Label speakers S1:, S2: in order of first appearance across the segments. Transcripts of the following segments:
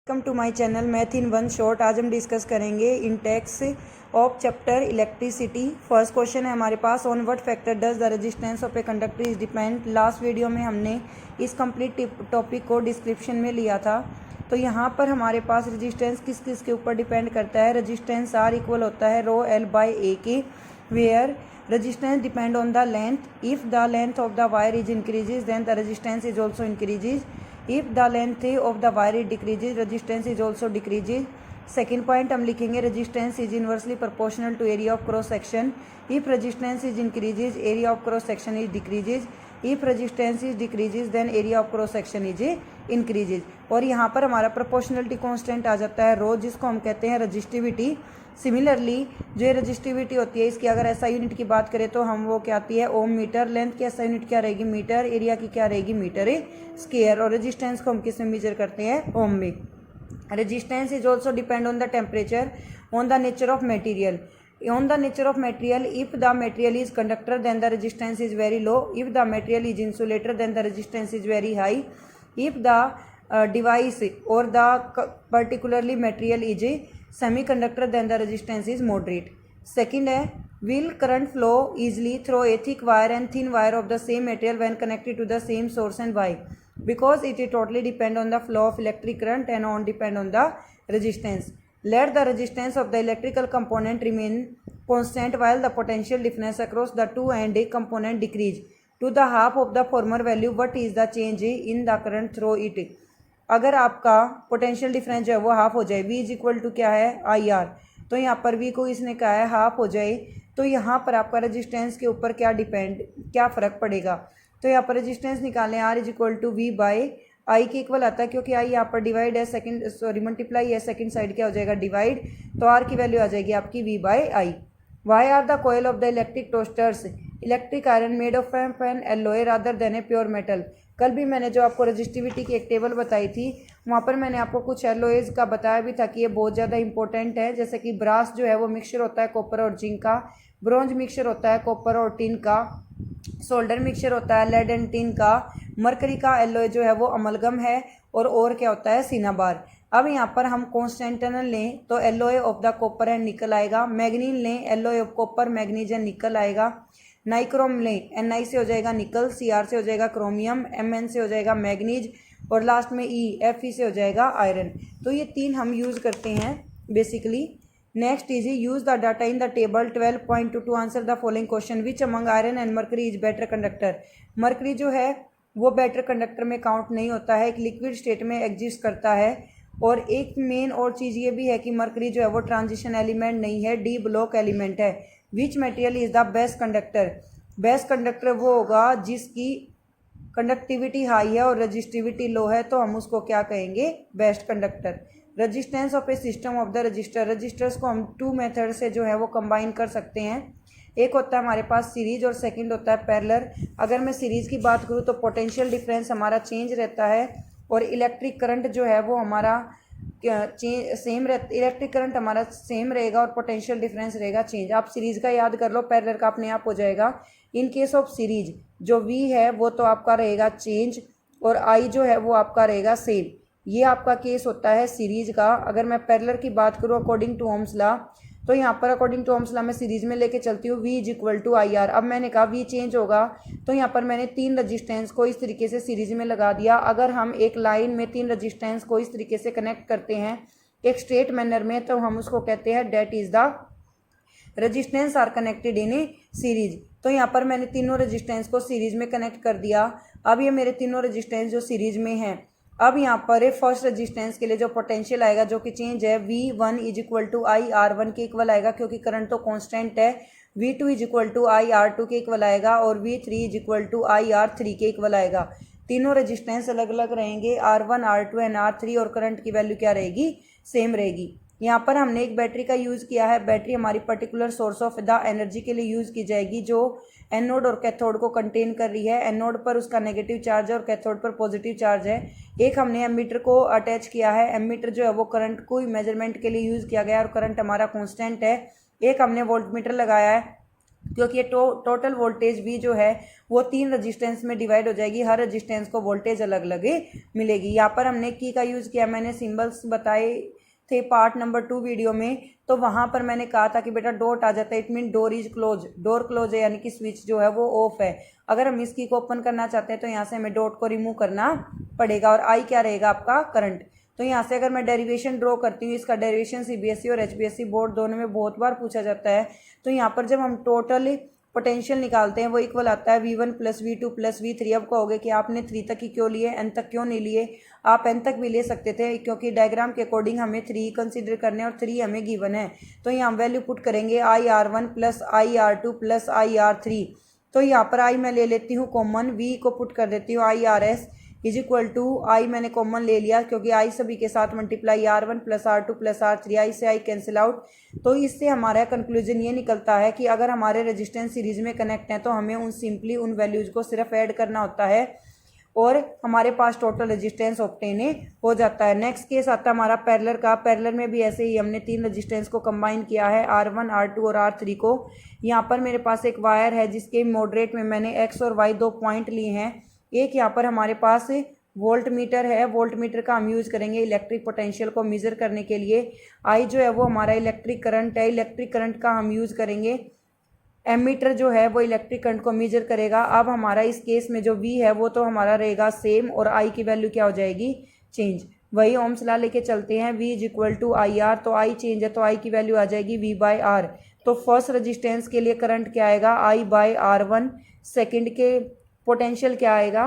S1: Welcome to my channel math in one shot. आज हम discuss करेंगे in text of chapter electricity. First question है हमारे पास, on what factor does the resistance of a conductor is depend. Last video में हमने इस complete topic को डिस्क्रिप्शन में लिया था। तो यहाँ पर हमारे पास रेजिस्टेंस किस किस के ऊपर डिपेंड करता है। रेजिस्टेंस आर इक्वल होता है रो एल बाई ए के, where resistance depend on the length. If the length of the wire is increases, then the resistance is also increases. If the length of the wire is decreases, resistance is also decreases. Second point हम लिखेंगे, resistance is inversely proportional to area of cross section. If resistance is increases, area of cross section is decreases. If resistance is decreases, then area of cross section is increases. और यहाँ पर हमारा proportionality constant आ जाता है रो, जिसको हम कहते हैं resistivity. सिमिलरली जो रजिस्टिविटी होती है इसकी अगर ऐसा यूनिट की बात करें तो हम वो क्या आती है ओम मीटर। लेंथ की ऐसा यूनिट क्या रहेगी मीटर, एरिया की क्या रहेगी मीटर स्क्वायर। और रेजिस्टेंस को हम किस में मेजर करते हैं ओम में। Resistance is also depend on the temperature, on the nature of material. On the nature of material, if the material is conductor then the resistance is very low. If the material is insulator then the resistance is very high. If the device or the particularly material is semiconductor then the resistance is moderate. Second है, will current flow easily through a thick wire and thin wire of the same material when connected to the same source, and why? Because it totally depend on the flow of electric current and on depend on the resistance. Let the resistance of the electrical component remain constant while the potential difference across the two and a component decrease to the half of the former value. What is the change in the current through it? अगर आपका potential difference जो है वो half हो जाए, v is equal to क्या है I R, तो यहाँ पर v को इसने कहा है हाफ हो जाए, तो यहाँ पर आपका रेजिस्टेंस के ऊपर क्या फ़र्क पड़ेगा। तो यहाँ पर रेजिस्टेंस निकालें, r is equal to V by I के इक्वल आता है, क्योंकि आई यहाँ पर डिवाइड है, मल्टीप्लाई है, सेकंड साइड क्या हो जाएगा डिवाइड, तो r की वैल्यू आ जाएगी आपकी v by I. Why are the coil of the electric toasters electric iron made of an alloy rather than a pure metal. कल भी मैंने जो आपको रजिस्टिविटी की एक टेबल बताई थी वहाँ पर मैंने आपको कुछ एलॉयज़ का बताया भी था कि ये बहुत ज़्यादा इंपॉर्टेंट है। जैसे कि ब्रास जो है वो मिक्सचर होता है कॉपर और जिंक का, ब्रॉन्ज मिक्सचर होता है कॉपर और टिन का, सोल्डर मिक्सचर होता है लेड एंड टिन का, मरकरी का एलॉय जो है वो अमलगम है, और क्या होता है सिनाबार। अब यहाँ पर हम कॉन्स्टेंटिनल लें तो alloy of the copper and निकल आएगा, मैग्नीन लें alloy of copper manganese and निकल आएगा, नाइक्रोम लें एन से हो जाएगा निकल, सी से हो जाएगा क्रोमियम, एम से हो जाएगा मैग्नीज, और लास्ट में एफ से हो जाएगा आयरन। तो ये तीन हम यूज़ करते हैं basically. Next is use the data in the table 12.2 to answer the following question, which among iron and mercury is better conductor. Mercury जो है वो बेटर कंडक्टर में काउंट नहीं होता है, एक लिक्विड स्टेट में एग्जिस्ट करता है। और एक मेन और चीज़ ये भी है कि मरकरी जो है वो ट्रांजिशन एलिमेंट नहीं है, डी ब्लॉक एलिमेंट है। Which material is the best conductor, best conductor वो होगा जिसकी कंडक्टिविटी हाई है और रजिस्टिविटी लो है, तो हम उसको क्या कहेंगे best conductor. Resistance of a system of the resistor, resistors को हम टू मेथड से जो है वो कंबाइन कर सकते हैं। एक होता है हमारे पास सीरीज और सेकंड होता है पैरेलल। अगर मैं सीरीज की बात करूँ तो पोटेंशियल डिफरेंस हमारा चेंज रहता है और इलेक्ट्रिक करंट जो है वो हमारा सेम रहता, इलेक्ट्रिक करंट हमारा सेम रहेगा और पोटेंशियल डिफरेंस रहेगा चेंज। आप सीरीज का याद कर लो, पैरेलल का अपने आप हो जाएगा। इन केस ऑफ सीरीज जो v है वो तो आपका रहेगा चेंज और i जो है वो आपका रहेगा सेम। ये आपका केस होता है सीरीज का। अगर मैं पैरेलल की बात करूँ अकॉर्डिंग टू ओम्स लॉ, तो यहाँ पर अकॉर्डिंग टू ओम्स लॉ मैं सीरीज में लेके चलती हूँ v is equal to I R. अब मैंने कहा v चेंज होगा, तो यहाँ पर मैंने तीन रजिस्टेंस को इस तरीके से सीरीज में लगा दिया। अगर हम एक लाइन में तीन रजिस्टेंस को इस तरीके से कनेक्ट करते हैं एक स्ट्रेट मैनर में, तो हम उसको कहते हैं that is the resistance are connected in a series. तो यहाँ पर मैंने तीनों रेजिस्टेंस को सीरीज में कनेक्ट कर दिया। अब ये मेरे तीनों रेजिस्टेंस जो सीरीज में हैं, अब यहाँ पर फर्स्ट रेजिस्टेंस के लिए जो पोटेंशियल आएगा जो कि चेंज है V1 is equal to I R one के इक्वल आएगा, क्योंकि करंट तो कांस्टेंट है। V2 is equal to I R two के इक्वल आएगा और V3 is equal to I R three के इक्वल आएगा। तीनों रेजिस्टेंस अलग अलग रहेंगे R1 R2 एंड R3, और करंट की वैल्यू क्या रहेगी सेम रहेगी। यहाँ पर हमने एक बैटरी का यूज़ किया है। बैटरी हमारी particular source of the energy के लिए यूज़ की जाएगी जो एनोड और कैथोड को कंटेन कर रही है। एनोड पर उसका नेगेटिव चार्ज है और कैथोड पर पॉजिटिव चार्ज है। एक हमने एमीटर को अटैच किया है, एमीटर जो है वो करंट को मेजरमेंट के लिए यूज़ किया गया है और करंट हमारा कॉन्स्टेंट है। एक हमने वोल्टमीटर लगाया है क्योंकि ये टोटल वोल्टेज V जो है वो 3 रजिस्टेंस में डिवाइड हो जाएगी, हर रजिस्टेंस को वोल्टेज अलग अलग मिलेगी। यहाँ पर हमने की का यूज़ किया, मैंने सिंबल्स बताए थे पार्ट नंबर 2 वीडियो में, तो वहाँ पर मैंने कहा था कि बेटा डॉट आ जाता है, it mean door is close, door close है यानी कि स्विच जो है वो ऑफ है। अगर हम इस की को ओपन करना चाहते हैं तो यहाँ से हमें डॉट को रिमूव करना पड़ेगा और आई क्या रहेगा आपका करंट। तो यहाँ से अगर मैं डेरिवेशन ड्रॉ करती हूँ, इसका डेरिवेशन CBSE और HBSE बोर्ड दोनों में बहुत बार पूछा जाता है। तो यहाँ पर जब हम टोटल पोटेंशियल निकालते हैं वो इक्वल आता है V1 + V2 + V3। अब कहोगे कि आपने 3 तक ही क्यों लिए, N तक क्यों नहीं लिए? आप N तक भी ले सकते थे, क्योंकि डायग्राम के अकॉर्डिंग हमें 3 कंसीडर करने और 3 हमें गिवन है। तो यहाँ हम वैल्यू पुट करेंगे IR1 + IR2 + IR3। तो यहाँ पर I मैं ले लेती हूँ कॉमन, V को पुट कर देती हूँ IRS = I मैंने कॉमन ले लिया क्योंकि I सभी के साथ multiply R1 + R2 + R3, I से I कैंसिल आउट। तो इससे हमारा कंक्लूजन ये निकलता है कि अगर हमारे रेजिस्टेंस सीरीज में कनेक्ट हैं तो हमें उन वैल्यूज़ को सिर्फ ऐड करना होता है और हमारे पास टोटल रेजिस्टेंस ऑब्टेन हो जाता है। नेक्स्ट केस आता है हमारा पैरेलल का। पैरेलल में भी ऐसे ही हमने 3 रेजिस्टेंस को कंबाइन किया है, R1, R2 और R3 को। यहाँ पर मेरे पास एक वायर है जिसके मॉडरेट में मैंने X और Y 2 पॉइंट लिए हैं। एक यहाँ पर हमारे पास वोल्ट मीटर है, वोल्ट मीटर का हम यूज़ करेंगे इलेक्ट्रिक पोटेंशियल को मेज़र करने के लिए। आई जो है वो हमारा इलेक्ट्रिक करंट है, इलेक्ट्रिक करंट का हम यूज़ करेंगे। एमीटर जो है वो इलेक्ट्रिक करंट को मेजर करेगा। अब हमारा इस केस में जो V है वो तो हमारा रहेगा सेम और I की वैल्यू क्या हो जाएगी, चेंज। वही ओम्स लॉ लेके चलते हैं, V = IR, तो I चेंज है तो I की वैल्यू आ जाएगी V/R। तो फर्स्ट रजिस्टेंस के लिए करंट क्या आएगा, I/R1। सेकेंड के पोटेंशियल क्या आएगा,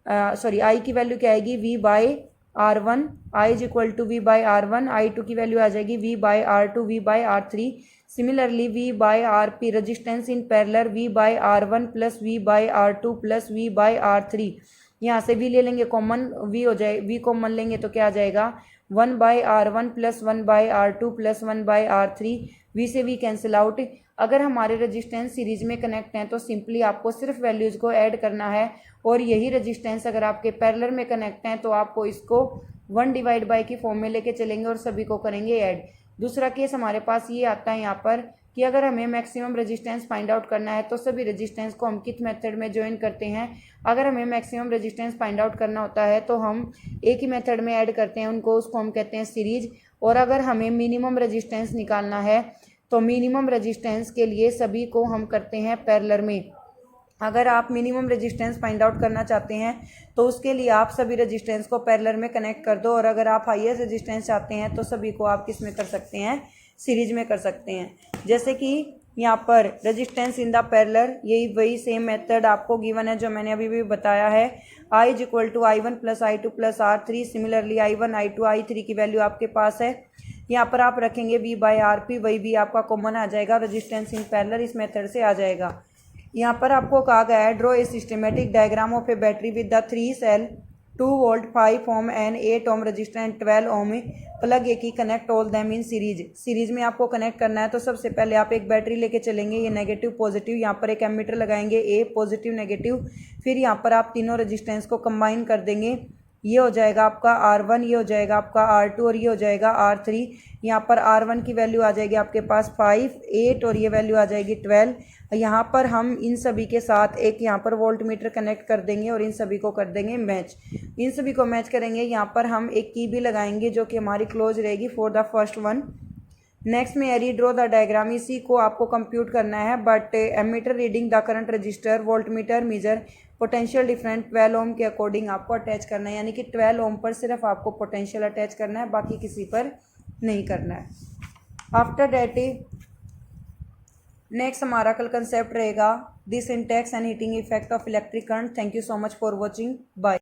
S1: I की वैल्यू क्या आएगी, V/R1। I = V/R1। I2 की वैल्यू आ जाएगी V/R2, V/R3। Similarly V/RP resistance in parallel V/R1 + V/R2 + V/R3। यहाँ से V ले लेंगे कॉमन, V हो जाए, V कॉमन लेंगे तो क्या आ जाएगा 1/R1 + 1/R2 + 1/R3। V से V कैंसिल आउट। अगर हमारे रेजिस्टेंस सीरीज में कनेक्ट हैं तो सिंपली आपको सिर्फ वैल्यूज़ को ऐड करना है और यही रेजिस्टेंस अगर आपके पैरेलल में कनेक्ट हैं तो आपको इसको 1/by की फॉर्म में लेके चलेंगे और सभी को करेंगे ऐड। दूसरा केस हमारे पास ये आता है यहाँ पर कि अगर हमें मैक्सिमम रेजिस्टेंस फाइंड आउट करना है तो सभी रेजिस्टेंस को हम किस मेथड में ज्वाइन करते हैं। अगर हमें मैक्सिमम रेजिस्टेंस फाइंड आउट करना होता है तो हम एक ही मेथड में ऐड करते हैं उनको, उसको हम कहते हैं सीरीज। और अगर हमें मिनिमम रेजिस्टेंस निकालना है तो मिनिमम रेजिस्टेंस के लिए सभी को हम करते हैं पैरेलल में। अगर आप मिनिमम रेजिस्टेंस फाइंड आउट करना चाहते हैं तो उसके लिए आप सभी रेजिस्टेंस को पैरेलल में कनेक्ट कर दो, और अगर आप हाईएस्ट रेजिस्टेंस चाहते हैं तो सभी को आप किस में कर सकते हैं, सीरीज में कर सकते हैं। जैसे कि यहाँ पर रेजिस्टेंस इन द पैरेलल, यही वही सेम मेथड आपको गिवन है जो मैंने अभी भी बताया है। I = I1 + I2 + R3। Similarly I1, I2, I3 की वैल्यू आपके पास है। यहाँ पर आप रखेंगे V/RP, वही भी आपका कॉमन आ जाएगा, रेजिस्टेंस इन पैरेलल इस मेथड से आ जाएगा। यहाँ पर आपको कहा गया है draw a systematic diagram of a battery with the 3 cell 2 volt 5 ohm and 8 ohm resistor and 12 ohm plug a key connect all them in series. Series में आपको कनेक्ट करना है तो सबसे पहले आप एक बैटरी लेके चलेंगे, ये नेगेटिव पॉजिटिव, यहाँ पर एक एमीटर लगाएंगे ए, पॉजिटिव नेगेटिव। फिर यहाँ पर आप तीनों रजिस्टेंस को कंबाइन कर देंगे, ये हो जाएगा आपका R1, ये हो जाएगा आपका R2 और ये हो जाएगा R3। यहाँ पर R1 की वैल्यू आ जाएगी आपके पास 5, 8 और ये वैल्यू आ जाएगी 12। यहाँ पर हम इन सभी के साथ एक यहाँ पर वोल्ट मीटर कनेक्ट कर देंगे और इन सभी को कर देंगे मैच। इन सभी को मैच करेंगे, यहाँ पर हम एक की भी लगाएंगे जो कि हमारी क्लोज रहेगी for the first one. Next में रीड्रॉ द डायग्राम, इसी को आपको कंप्यूट करना है, but ammeter reading the current resistor, volt meter measure potential different 12 ohm के अकॉर्डिंग आपको अटैच करना है, यानी कि 12 ओम पर सिर्फ आपको पोटेंशियल अटैच करना है, बाकी किसी पर नहीं करना है। आफ्टर डैट नेक्स्ट हमारा कल कंसेप्ट रहेगा this index and heating effect of electric current. Thank you so much for watching, bye.